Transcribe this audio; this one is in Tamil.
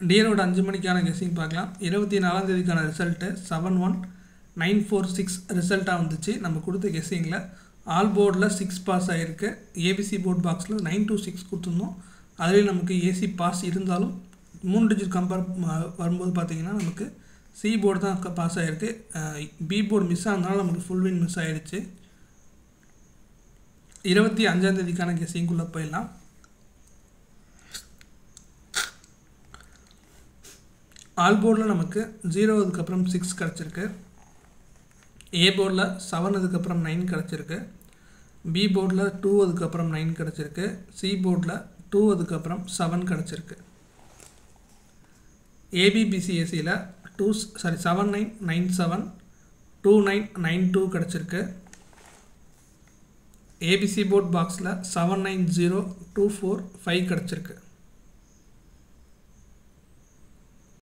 டிஎனோட 5 மணிக்கான கெஸ்ஸிங் பார்க்கலாம். 24ஆம் தேதிக்கான ரிசல்ட்டு 71946 ரிசல்ட்டாக வந்துச்சு. நம்ம கொடுத்த கெஸ்ஸிங்கில் ஆல் போர்டில் 6 பாஸ் ஆகிருக்கு. ஏபிசி போர்ட் பாக்ஸில் 926 கொடுத்துருந்தோம். அதுலேயும் நமக்கு ஏசி பாஸ் இருந்தாலும் 3 டிஜிட் கம்பேர் வரும்போது பார்த்திங்கன்னா நமக்கு சி போர்டு தான் பாஸ் ஆகிருக்கு. பி போர்டு மிஸ் ஆனதுனால நமக்கு ஃபுல் வின் மிஸ் ஆகிடுச்சு. 25ஆம் தேதிக்கான கெஸ்ஸிங்குள்ளே போயிடலாம். ஆல் போர்டில் நமக்கு 0 அதுக்கப்புறம் 6 கிடச்சிருக்கு. ஏ போர்டில் 7 அதுக்கப்புறம் 9 கிடச்சிருக்கு. பி போர்டில் 2 அதுக்கப்புறம் 9 கிடச்சிருக்கு. சி போர்டில் 2 அதுக்கப்புறம் 7 கிடச்சிருக்கு. ஏபிபிசிஎஸ்சியில் 7997 2992 கிடச்சிருக்கு. ஏபிசி போர்ட் பாக்ஸில் 790245 கிடச்சிருக்கு.